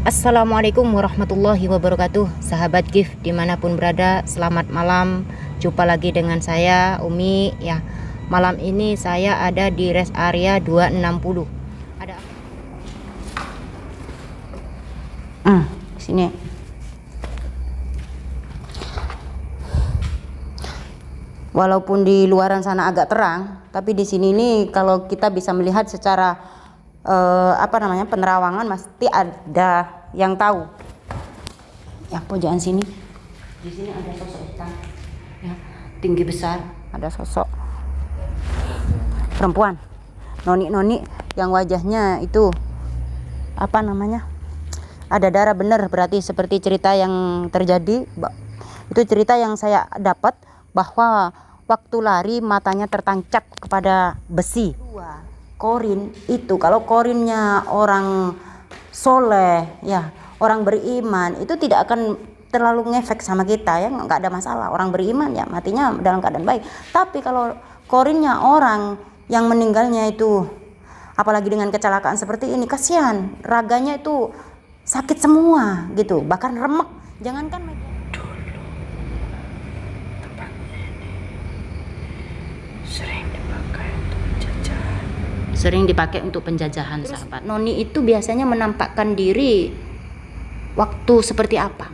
Assalamualaikum warahmatullahi wabarakatuh. Sahabat GIF dimanapun berada, selamat malam. Jumpa lagi dengan saya Umi ya. Malam ini saya ada di rest area 260. Ada sini. Walaupun di luaran sana agak terang, tapi di sini nih kalau kita bisa melihat secara penerawangan pasti ada yang tahu. Ya, pojokan sini. Di sini ada sosok hitam. Ya, tinggi besar, ada sosok perempuan. Noni yang wajahnya itu ada darah bener, berarti seperti cerita yang terjadi. Itu cerita yang saya dapat bahwa waktu lari matanya tertancap kepada besi. Korin itu, kalau korinnya orang soleh ya, orang beriman, itu tidak akan terlalu ngefek sama kita ya, nggak ada masalah. Orang beriman ya matinya dalam keadaan baik. Tapi kalau korinnya orang yang meninggalnya itu, apalagi dengan kecelakaan seperti ini, kasihan, raganya itu sakit semua gitu, bahkan remek. Jangankan sering dipakai untuk penjajahan. Terus, sahabat, Noni itu biasanya menampakkan diri waktu seperti apa?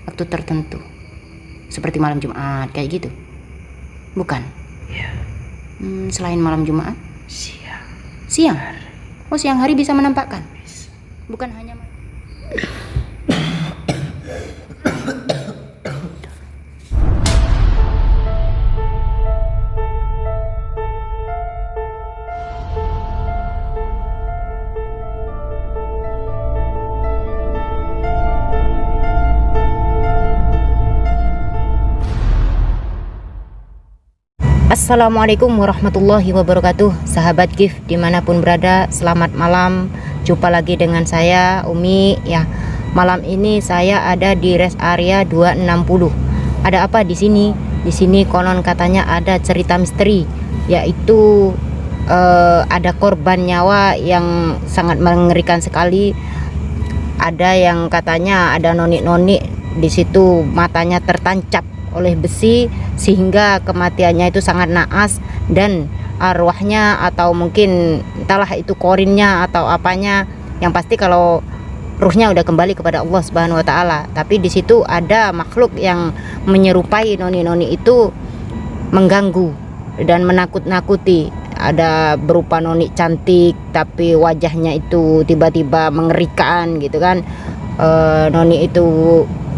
Waktu tertentu, seperti malam Jumat kayak gitu, bukan? Ya. Selain malam Jumat, siang. Oh, siang hari bisa menampakkan? Bukan hanya Assalamualaikum warahmatullahi wabarakatuh. Sahabat GIF dimanapun berada, selamat malam. Jumpa lagi dengan saya Umi ya. Malam ini saya ada di rest area 260. Ada apa di sini? Di sini konon katanya ada cerita misteri, yaitu ada korban nyawa yang sangat mengerikan sekali. Ada yang katanya ada noni di situ, matanya tertancap oleh besi sehingga kematiannya itu sangat naas, dan arwahnya atau mungkin entahlah itu korinnya atau apanya, yang pasti kalau ruhnya udah kembali kepada Allah Subhanahu wa taala. Tapi di situ ada makhluk yang menyerupai noni itu, mengganggu dan menakut-nakuti. Ada berupa noni cantik tapi wajahnya itu tiba-tiba mengerikan gitu kan. Noni itu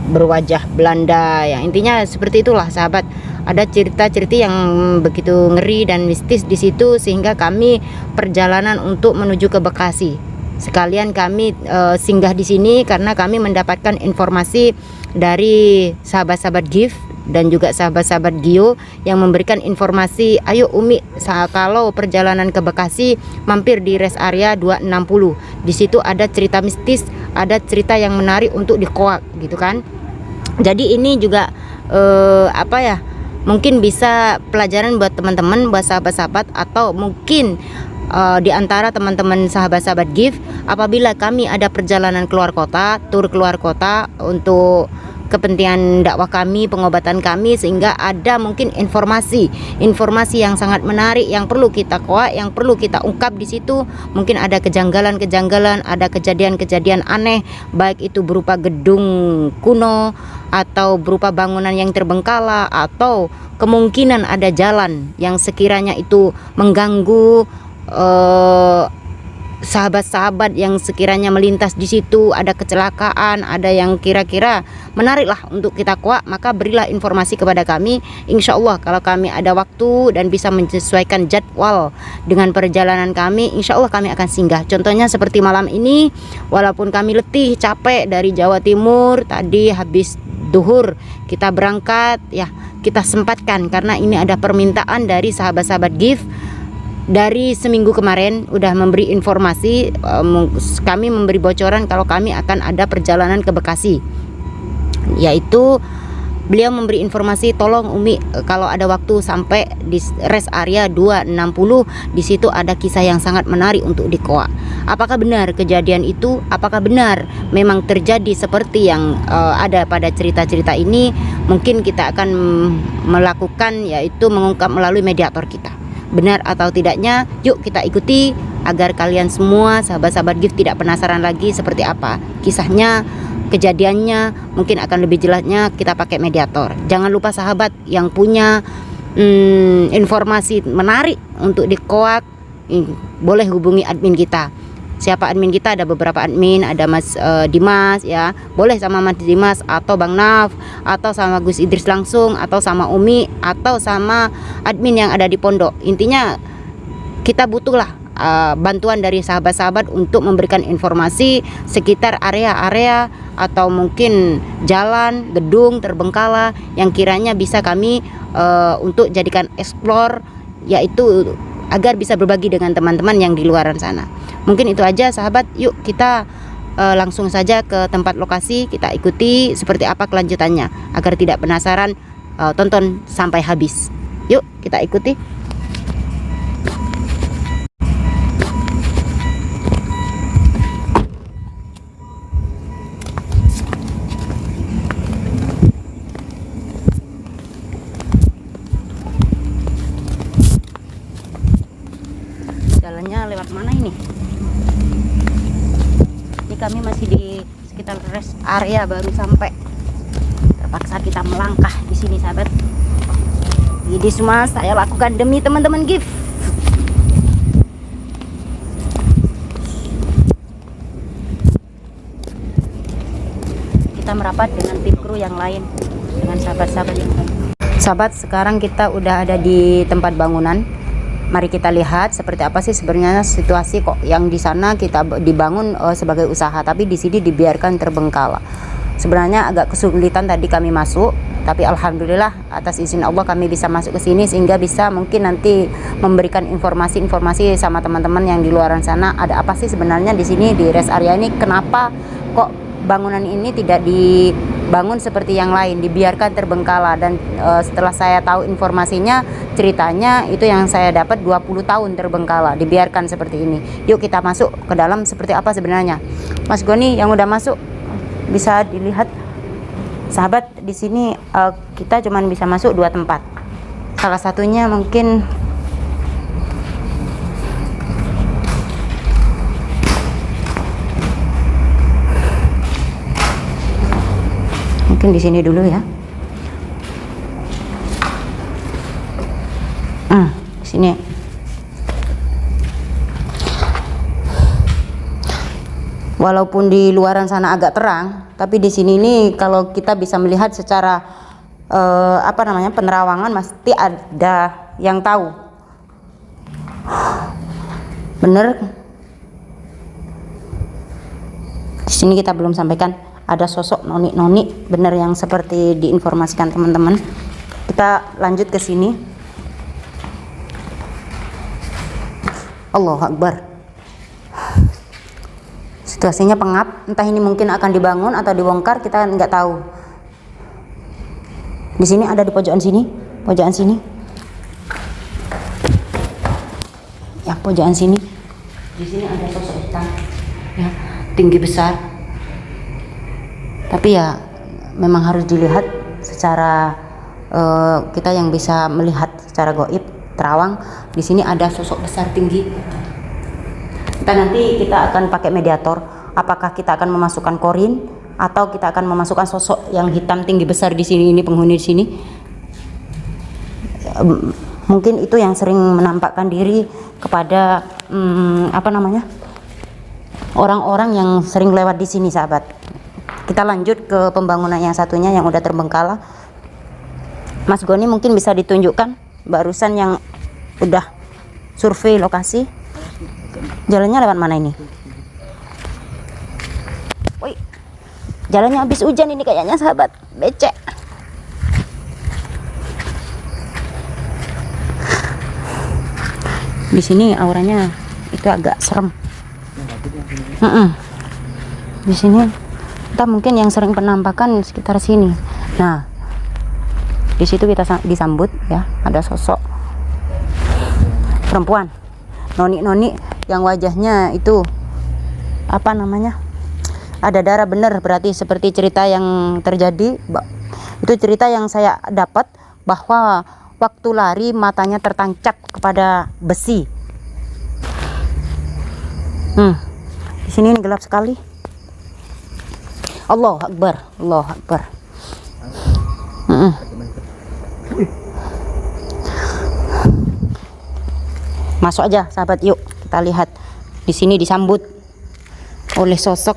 berwajah Belanda, yang intinya seperti itulah sahabat. Ada cerita-cerita yang begitu ngeri dan mistis di situ, sehingga kami perjalanan untuk menuju ke Bekasi. Sekalian kami singgah di sini karena kami mendapatkan informasi dari sahabat-sahabat GIF dan juga sahabat-sahabat Gio yang memberikan informasi, ayo Umi, kalau perjalanan ke Bekasi mampir di rest area 260. Di situ ada cerita mistis, ada cerita yang menarik untuk dikoak gitu kan. Jadi ini juga mungkin bisa pelajaran buat teman-teman, buat sahabat-sahabat, atau mungkin di antara teman-teman sahabat-sahabat GIF, apabila kami ada perjalanan keluar kota, tur keluar kota untuk kepentingan dakwah kami, pengobatan kami, sehingga ada mungkin informasi yang sangat menarik yang perlu kita koak, yang perlu kita ungkap di situ. Mungkin ada kejanggalan, ada kejadian-kejadian aneh, baik itu berupa gedung kuno atau berupa bangunan yang terbengkalai, atau kemungkinan ada jalan yang sekiranya itu mengganggu sahabat-sahabat yang sekiranya melintas di situ, ada kecelakaan, ada yang kira-kira menarik lah untuk kita kuak, maka berilah informasi kepada kami. Insya Allah kalau kami ada waktu dan bisa menyesuaikan jadwal dengan perjalanan kami, insya Allah kami akan singgah. Contohnya seperti malam ini, walaupun kami letih, capek dari Jawa Timur, tadi habis duhur kita berangkat ya, kita sempatkan karena ini ada permintaan dari sahabat-sahabat GIF. Dari seminggu kemarin udah memberi informasi, kami memberi bocoran kalau kami akan ada perjalanan ke Bekasi, yaitu Beliau memberi informasi, tolong Umi kalau ada waktu sampai di rest area 260, di situ ada kisah yang sangat menarik untuk dikoak. Apakah benar kejadian itu? Apakah benar memang terjadi seperti yang ada pada cerita-cerita ini? Mungkin kita akan melakukan, yaitu mengungkap melalui mediator kita. Benar atau tidaknya, yuk kita ikuti agar kalian semua sahabat-sahabat gift tidak penasaran lagi seperti apa kisahnya, kejadiannya. Mungkin akan lebih jelasnya kita pakai mediator. Jangan lupa sahabat yang punya informasi menarik untuk dikoak, boleh hubungi admin kita. Siapa admin kita? Ada beberapa admin, ada Mas Dimas ya, boleh sama Mas Dimas atau Bang Naf, atau sama Gus Idris langsung, atau sama Umi, atau sama admin yang ada di pondok. Intinya kita butuhlah bantuan dari sahabat-sahabat untuk memberikan informasi sekitar area-area atau mungkin jalan, gedung terbengkalai yang kiranya bisa kami untuk jadikan explore, yaitu agar bisa berbagi dengan teman-teman yang di luaran sana. Mungkin itu aja sahabat, yuk kita langsung saja ke tempat lokasi, kita ikuti seperti apa kelanjutannya. Agar tidak penasaran, tonton sampai habis. Yuk kita ikuti. Jalannya lewat mana ini? Ini kami masih di sekitar rest area, baru sampai. Terpaksa kita melangkah di sini sahabat. Jadi semua saya lakukan demi teman-teman gift. Kita merapat dengan tim kru yang lain, dengan sahabat-sahabat yang lain. Sahabat, sekarang kita udah ada di tempat bangunan. Mari kita lihat seperti apa sih sebenarnya situasi kok yang di sana kita dibangun sebagai usaha, tapi di sini dibiarkan terbengkalai. Sebenarnya agak kesulitan tadi kami masuk, tapi alhamdulillah atas izin Allah kami bisa masuk ke sini sehingga bisa mungkin nanti memberikan informasi-informasi sama teman-teman yang di luaran sana. Ada apa sih sebenarnya di sini di rest area ini? Kenapa kok bangunan ini tidak dibangun seperti yang lain, dibiarkan terbengkalai? Dan setelah saya tahu informasinya, ceritanya itu yang saya dapat 20 tahun terbengkalai, dibiarkan seperti ini. Yuk kita masuk ke dalam seperti apa sebenarnya. Mas Goni yang udah masuk bisa dilihat sahabat, di sini kita cuman bisa masuk 2 tempat. Salah satunya mungkin di sini dulu ya. Di sini. Walaupun di luaran sana agak terang, tapi di sini nih kalau kita bisa melihat secara penerawangan, pasti ada yang tahu. Bener. Di sini kita belum sampaikan. Ada sosok noni-noni bener yang seperti diinformasikan teman-teman. Kita lanjut ke sini. Allahu Akbar. Situasinya pengap, entah ini mungkin akan dibangun atau dibongkar, kita nggak tahu. Di sini ada di pojokan sini, ya, pojokan sini. Di sini ada sosok hitam, ya, tinggi besar. Tapi ya memang harus dilihat secara kita yang bisa melihat secara goib, terawang. Di sini ada sosok besar tinggi. Nanti kita akan pakai mediator. Apakah kita akan memasukkan korin atau kita akan memasukkan sosok yang hitam tinggi besar di sini, ini penghuni di sini. Mungkin itu yang sering menampakkan diri kepada orang-orang yang sering lewat di sini sahabat. Kita lanjut ke pembangunan yang satunya yang udah terbengkalai. Mas Goni mungkin bisa ditunjukkan barusan yang udah survei lokasi. Jalannya lewat mana ini? Woi, jalannya habis hujan ini kayaknya sahabat, becek. Di sini auranya itu agak serem. Di sini kita mungkin yang sering penampakan sekitar sini. Nah, Di situ kita disambut ya, ada sosok perempuan, noni yang wajahnya itu apa namanya, ada darah bener, berarti seperti cerita yang terjadi. Itu cerita yang saya dapat, bahwa waktu lari matanya tertancap kepada besi. Di sini ini gelap sekali. Allahu Akbar, Allahu Akbar. Masuk aja sahabat, yuk kita lihat. Di sini disambut oleh sosok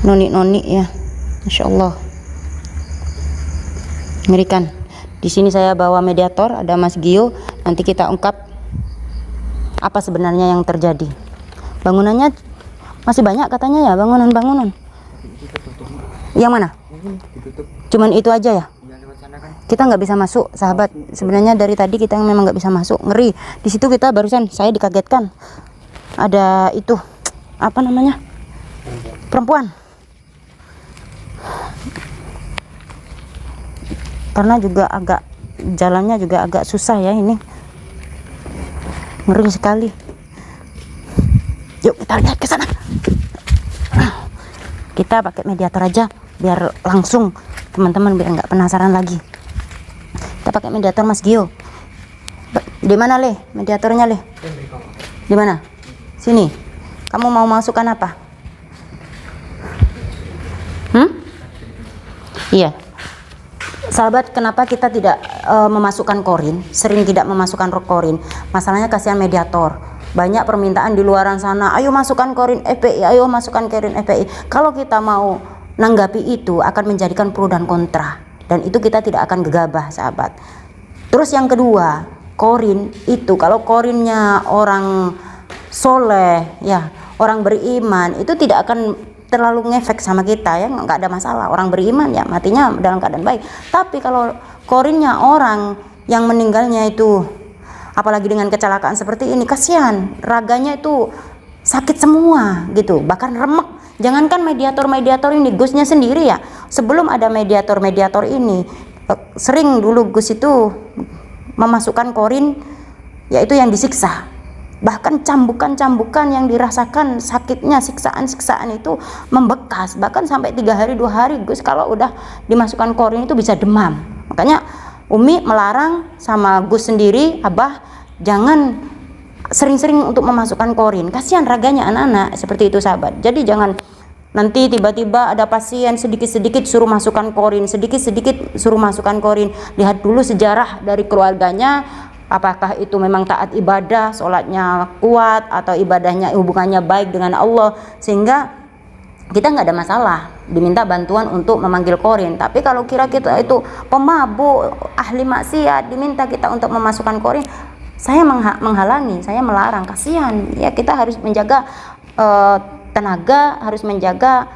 noni ya, Masya Allah, mengerikan. Di sini saya bawa mediator, ada Mas Gio. Nanti kita ungkap apa sebenarnya yang terjadi. Bangunannya masih banyak katanya ya, bangunan. Yang mana? Cuman itu aja ya? Kita nggak bisa masuk sahabat. Sebenarnya dari tadi kita memang nggak bisa masuk, ngeri. Di situ kita barusan saya dikagetkan, ada itu apa namanya, perempuan. Karena juga agak jalannya juga agak susah ya ini, ngeri sekali. Yuk kita lihat ke sana. Kita pakai mediator aja biar langsung teman-teman, biar nggak penasaran lagi. Kita pakai mediator Mas Gio. Di mana Le? Mediatornya Le? Di mana? Sini. Kamu mau masukkan apa? Iya. Sahabat, kenapa kita tidak memasukkan korin? Sering tidak memasukkan korin. Masalahnya kasihan mediator. Banyak permintaan di luaran sana, ayo masukkan korin FPI, ayo masukkan korin FPI. Kalau kita mau nanggapi itu akan menjadikan pro dan kontra, dan itu kita tidak akan gegabah sahabat. Terus yang kedua, korin itu kalau korinnya orang soleh ya, orang beriman, itu tidak akan terlalu ngefek sama kita ya, nggak ada masalah. Orang beriman ya matinya dalam keadaan baik. Tapi kalau korinnya orang yang meninggalnya itu, apalagi dengan kecelakaan seperti ini, kasihan, raganya itu sakit semua gitu, bahkan remek. Jangankan mediator ini, Gusnya sendiri ya, sebelum ada mediator ini, sering dulu Gus itu memasukkan korin, yaitu yang disiksa. Bahkan cambukan yang dirasakan sakitnya, siksaan itu membekas, bahkan sampai 3 hari 2 hari Gus kalau udah dimasukkan korin itu bisa demam. Makanya Umi melarang sama Gus sendiri, Abah jangan sering-sering untuk memasukkan korin, kasihan raganya anak-anak, seperti itu sahabat. Jadi jangan nanti tiba-tiba ada pasien sedikit-sedikit suruh masukkan korin, sedikit-sedikit suruh masukkan korin. Lihat dulu sejarah dari keluarganya, apakah itu memang taat ibadah, sholatnya kuat, atau ibadahnya hubungannya baik dengan Allah, sehingga kita nggak ada masalah diminta bantuan untuk memanggil korin. Tapi kalau kira kita itu pemabuk, ahli maksiat, diminta kita untuk memasukkan korin, saya menghalangi, saya melarang, kasihan ya. Kita harus menjaga tenaga, harus menjaga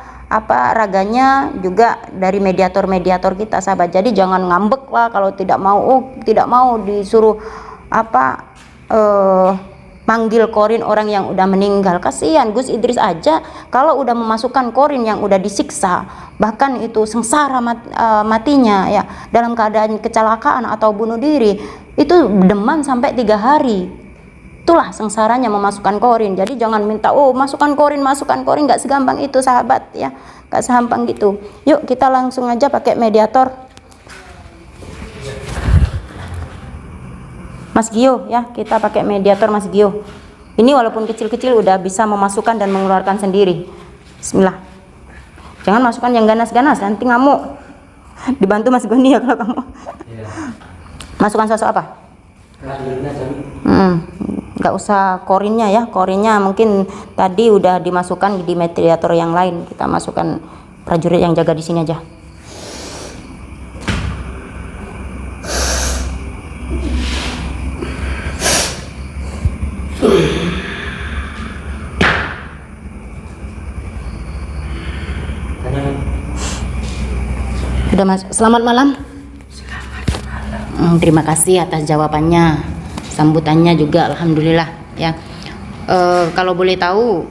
raganya juga dari mediator kita sahabat. Jadi jangan ngambek lah kalau tidak mau disuruh manggil korin orang yang udah meninggal. Kasihan Gus Idris aja kalau udah memasukkan korin yang udah disiksa, bahkan itu sengsara matinya ya, dalam keadaan kecelakaan atau bunuh diri, itu demam sampai 3 hari. Itulah sengsaranya memasukkan korin. Jadi jangan minta masukkan korin, nggak segampang itu sahabat ya, nggak segampang gitu. Yuk kita langsung aja pakai mediator Mas Gio ya, kita pakai mediator Mas Gio. Ini walaupun kecil-kecil udah bisa memasukkan dan mengeluarkan sendiri. Bismillah. Jangan masukkan yang ganas-ganas, nanti ngamuk. Dibantu Mas Goni ya kalau kamu. Masukkan sosok apa? Nggak usah korinnya ya, korinnya mungkin tadi udah dimasukkan di mediator yang lain. Kita masukkan prajurit yang jaga di sini aja. Sudah masuk. Selamat malam. Terima kasih atas jawabannya, sambutannya juga alhamdulillah ya. Kalau boleh tahu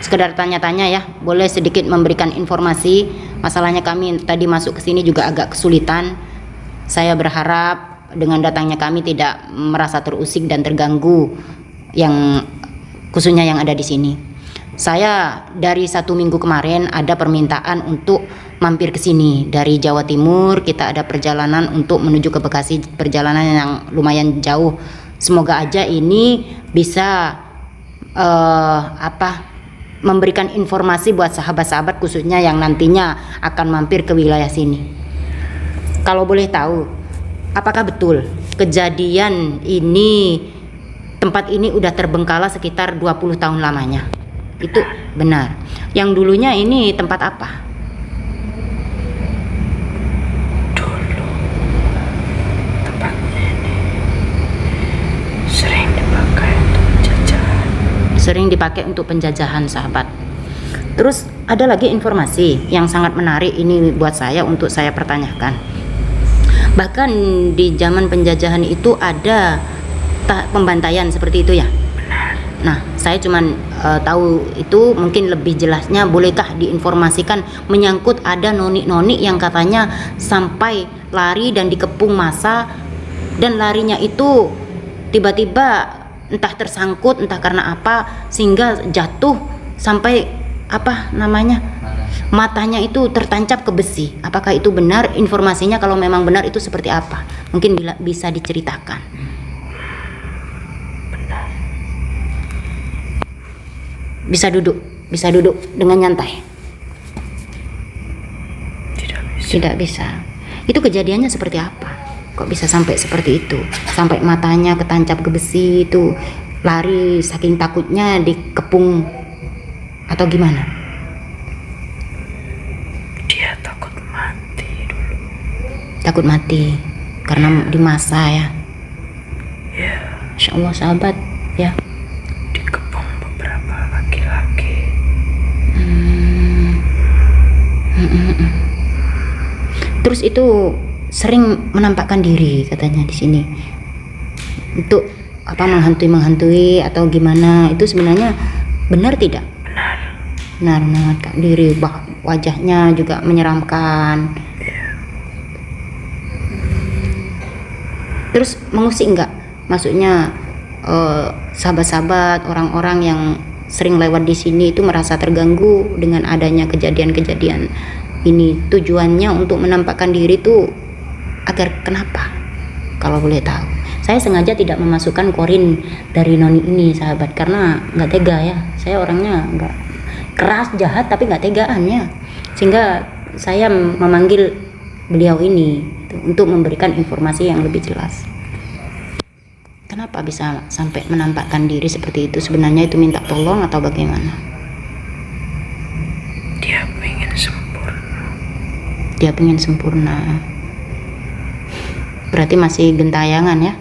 sekedar tanya-tanya ya, boleh sedikit memberikan informasi. Masalahnya kami tadi masuk ke sini juga agak kesulitan. Saya berharap dengan datangnya kami tidak merasa terusik dan terganggu, yang khususnya yang ada di sini. Saya dari 1 minggu kemarin ada permintaan untuk mampir ke sini dari Jawa Timur. Kita ada perjalanan untuk menuju ke Bekasi, perjalanan yang lumayan jauh. Semoga aja ini bisa memberikan informasi buat sahabat-sahabat khususnya yang nantinya akan mampir ke wilayah sini. Kalau boleh tahu, apakah betul kejadian ini, tempat ini udah terbengkalai sekitar 20 tahun lamanya? Itu benar. Yang dulunya ini tempat apa? Dulu tempatnya ini sering dipakai untuk penjajahan. Sering dipakai untuk penjajahan, sahabat. Terus ada lagi informasi yang sangat menarik ini buat saya untuk saya pertanyakan. Bahkan di zaman penjajahan itu ada pembantaian seperti itu ya? Benar. Nah, saya cuman tahu itu, mungkin lebih jelasnya bolehkah diinformasikan menyangkut ada noni-noni yang katanya sampai lari dan dikepung massa, dan larinya itu tiba-tiba entah tersangkut entah karena apa sehingga jatuh sampai matanya itu tertancap ke besi. Apakah itu benar informasinya? Kalau memang benar itu seperti apa? Mungkin bisa diceritakan. Benar. Bisa duduk dengan nyantai. Tidak bisa. Itu kejadiannya seperti apa? Kok bisa sampai seperti itu? Sampai matanya ketancap ke besi itu, lari saking takutnya dikepung atau gimana? Dia takut mati dulu. Takut mati karena di massa ya. Ya, Masya Allah, sahabat ya. dikepung beberapa laki-laki. Terus itu sering menampakkan diri katanya di sini untuk menghantui atau gimana? Itu sebenarnya benar tidak? Benar menampakkan diri, wajahnya juga menyeramkan. Terus mengusik enggak? Maksudnya sahabat-sahabat, orang-orang yang sering lewat di sini itu merasa terganggu dengan adanya kejadian-kejadian ini. Tujuannya untuk menampakkan diri itu agar kenapa? Kalau boleh tahu. Saya sengaja tidak memasukkan korin dari noni ini, sahabat, karena nggak tega ya. Saya orangnya nggak keras, jahat, tapi nggak tegaan ya. Sehingga saya memanggil beliau ini untuk memberikan informasi yang lebih jelas. Kenapa bisa sampai menampakkan diri seperti itu? Sebenarnya itu minta tolong atau bagaimana? Dia pengen sempurna. Dia pengen sempurna. Berarti masih gentayangan ya?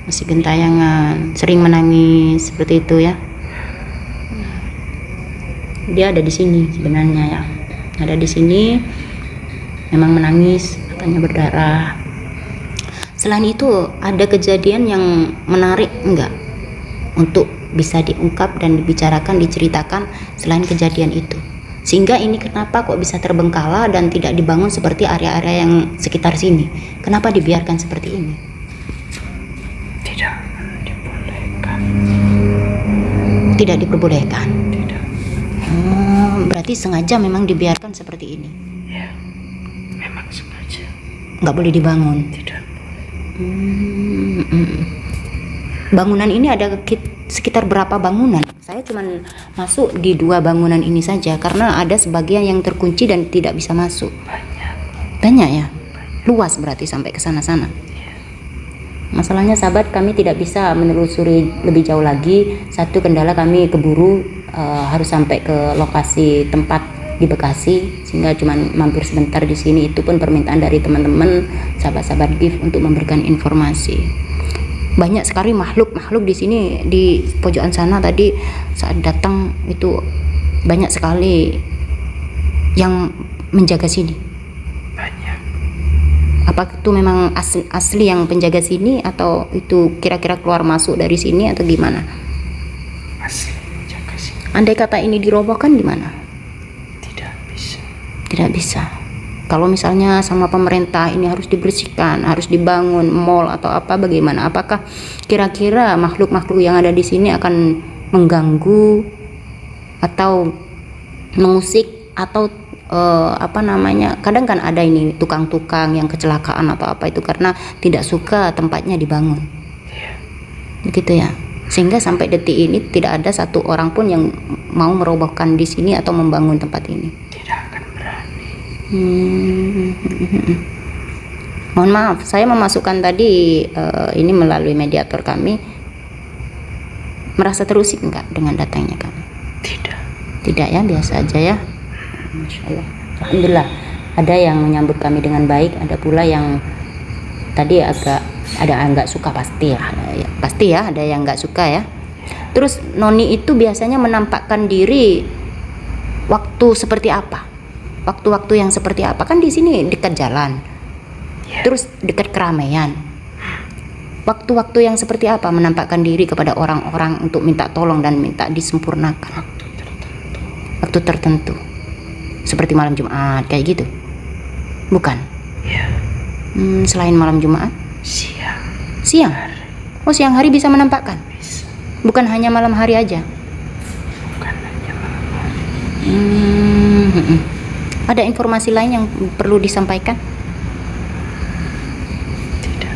Masih gentayangan, sering menangis seperti itu ya? Dia ada di sini sebenarnya ya. Ada di sini, memang menangis, matanya berdarah. Selain itu ada kejadian yang menarik enggak untuk bisa diungkap dan dibicarakan, diceritakan selain kejadian itu? Sehingga ini kenapa kok bisa terbengkalai dan tidak dibangun seperti area-area yang sekitar sini? Kenapa dibiarkan seperti ini? Tidak dibolehkan. Tidak diperbolehkan. Tidak. Berarti sengaja memang dibiarkan seperti ini. Ya, memang sengaja. Nggak boleh dibangun. Tidak. Bangunan ini ada sekitar berapa bangunan? Saya cuma masuk di 2 bangunan ini saja karena ada sebagian yang terkunci dan tidak bisa masuk. Banyak ya? Luas berarti sampai ke sana-sana. Masalahnya sahabat, kami tidak bisa menelusuri lebih jauh lagi. Satu kendala, kami keburu harus sampai ke lokasi tempat di Bekasi, sehingga cuma mampir sebentar di sini. Itu pun permintaan dari teman-teman sahabat-sahabat GIF untuk memberikan informasi. Banyak sekali makhluk di sini, di pojokan sana tadi saat datang itu banyak sekali yang menjaga sini. Banyak. Apa itu memang asli yang penjaga sini atau itu kira-kira keluar masuk dari sini atau gimana? Asli menjaga sini. Andai kata ini dirobohkan gimana? Tidak bisa. Tidak bisa. Kalau misalnya sama pemerintah ini harus dibersihkan, harus dibangun mall atau apa, bagaimana? Apakah kira-kira makhluk-makhluk yang ada di sini akan mengganggu atau mengusik atau apa namanya? Kadang kan ada ini tukang-tukang yang kecelakaan atau apa itu karena tidak suka tempatnya dibangun. Iya. Begitu ya. Sehingga sampai detik ini tidak ada satu orang pun yang mau merobohkan di sini atau membangun tempat ini. Tidak akan berani. Mohon maaf, saya memasukkan tadi ini melalui mediator kami. Merasa terusik enggak dengan datangnya kami? Tidak. Tidak ya, biasa aja ya. Masya Allah. Alhamdulillah. Ada yang menyambut kami dengan baik, ada pula yang tadi agak ada yang nggak suka pasti ya. Pasti ya, ada yang nggak suka ya. Terus noni itu biasanya menampakkan diri waktu seperti apa? Waktu-waktu yang seperti apa? Kan di sini dekat jalan, terus dekat keramaian. Waktu-waktu yang seperti apa menampakkan diri kepada orang-orang untuk minta tolong dan minta disempurnakan? Waktu tertentu. Seperti malam Jumat kayak gitu? Bukan? Ya. Selain malam Jumat? Siang. Siang? Oh, siang hari bisa menampakkan? Bisa. Bukan hanya malam hari aja? Bukan hanya malam hari. Ada informasi lain yang perlu disampaikan? Tidak.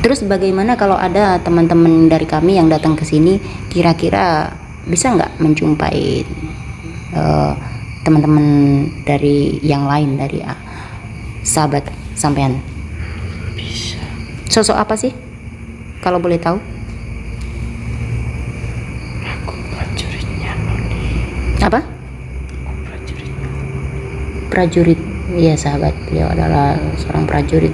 Terus bagaimana kalau ada teman-teman dari kami yang datang ke sini, kira-kira bisa nggak menjumpai teman-teman dari yang lain dari sahabat sampean? Bisa. Sosok apa sih? Kalau boleh tahu? Aku prajuritnya Noni. Apa? Aku prajuritnya. Prajurit. Iya, sahabat. Beliau adalah seorang prajurit.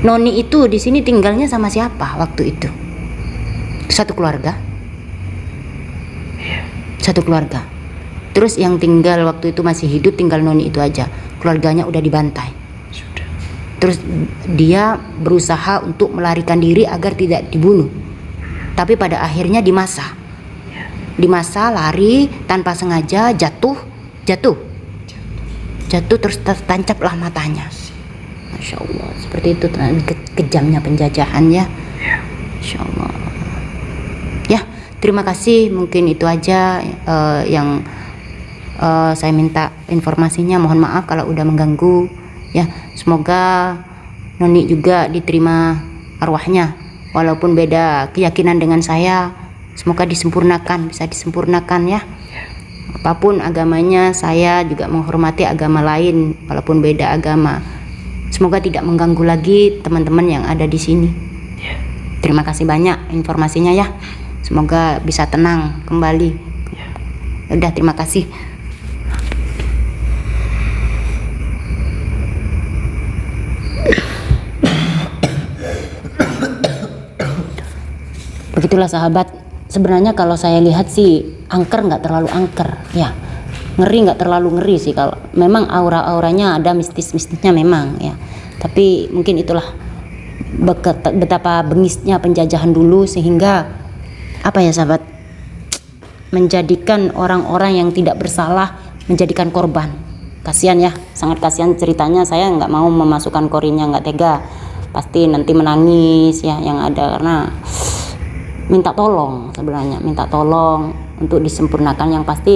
Noni itu di sini tinggalnya sama siapa waktu itu? Satu keluarga? Iya. Satu keluarga. Terus yang tinggal waktu itu masih hidup tinggal Noni itu aja. Keluarganya udah dibantai. Sudah. Terus dia berusaha untuk melarikan diri agar tidak dibunuh. Tapi pada akhirnya dimasa. Dimasa, lari tanpa sengaja, jatuh terus tertancaplah matanya. Masya Allah, seperti itu kejamnya penjajahan ya. Masya Allah. Ya, terima kasih. Mungkin itu aja yang saya minta informasinya. Mohon maaf kalau udah mengganggu ya. Semoga Noni juga diterima arwahnya walaupun beda keyakinan dengan saya. Semoga disempurnakan, bisa disempurnakan ya. Apapun agamanya, saya juga menghormati agama lain walaupun beda agama. Semoga tidak mengganggu lagi teman-teman yang ada di sini. Terima kasih banyak informasinya ya. Semoga bisa tenang kembali. Udah, terima kasih. Begitulah sahabat. Sebenarnya kalau saya lihat sih angker nggak terlalu angker ya, ngeri nggak terlalu ngeri sih. Kalau memang aura-auranya ada mistis-mistisnya memang ya, tapi mungkin itulah betapa bengisnya penjajahan dulu sehingga apa ya sahabat, menjadikan orang-orang yang tidak bersalah menjadikan korban. Kasihan ya, sangat kasihan ceritanya. Saya nggak mau memasukkan korinnya, nggak tega, pasti nanti menangis ya yang ada, karena minta tolong, sebenarnya minta tolong untuk disempurnakan. Yang pasti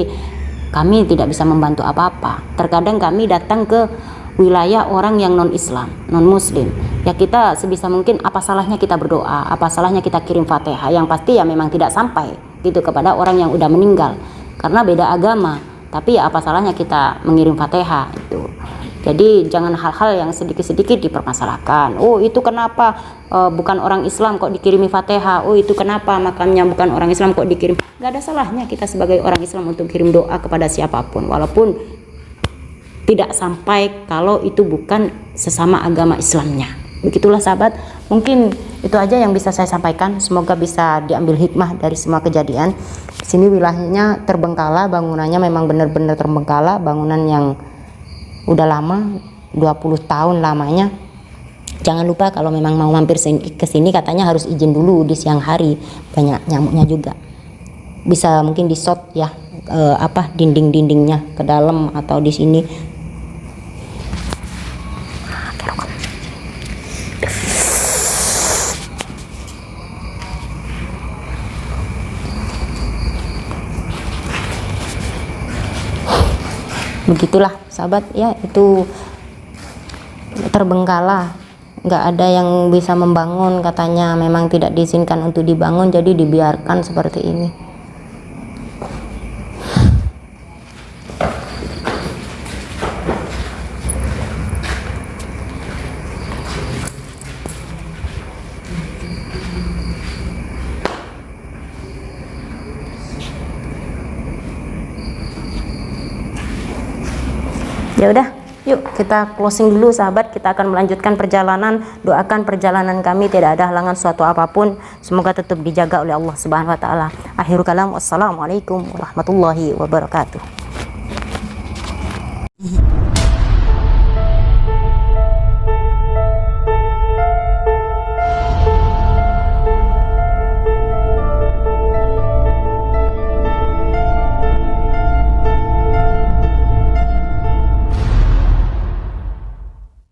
kami tidak bisa membantu apa-apa. Terkadang kami datang ke wilayah orang yang non Islam, non Muslim ya, kita sebisa mungkin apa salahnya kita berdoa, apa salahnya kita kirim Fatihah. Yang pasti ya memang tidak sampai gitu kepada orang yang udah meninggal karena beda agama, tapi ya apa salahnya kita mengirim Fatihah itu. Jadi jangan hal-hal yang sedikit-sedikit dipermasalahkan. Oh itu kenapa bukan orang Islam kok dikirimi Fatihah? Oh itu kenapa makamnya bukan orang Islam kok dikirim? Gak ada salahnya kita sebagai orang Islam untuk kirim doa kepada siapapun, walaupun tidak sampai kalau itu bukan sesama agama Islamnya. Begitulah sahabat, mungkin itu aja yang bisa saya sampaikan. Semoga bisa diambil hikmah dari semua kejadian. Sini wilayahnya terbengkalai, bangunannya memang benar-benar terbengkalai, bangunan yang udah lama, 20 tahun lamanya. Jangan lupa kalau memang mau mampir ke sini katanya harus izin dulu di siang hari, banyak nyamuknya juga. bisa mungkin di shot ya, dinding-dindingnya ke dalam atau di sini. Begitulah sahabat ya, itu terbengkalai, nggak ada yang bisa membangun, katanya memang tidak diizinkan untuk dibangun, jadi dibiarkan seperti ini. Ya udah, yuk kita closing dulu sahabat, kita akan melanjutkan perjalanan. Doakan perjalanan kami tidak ada halangan suatu apapun, semoga tetap dijaga oleh Allah Subhanahu wa taala. Akhirul kalam, wassalamualaikum warahmatullahi wabarakatuh.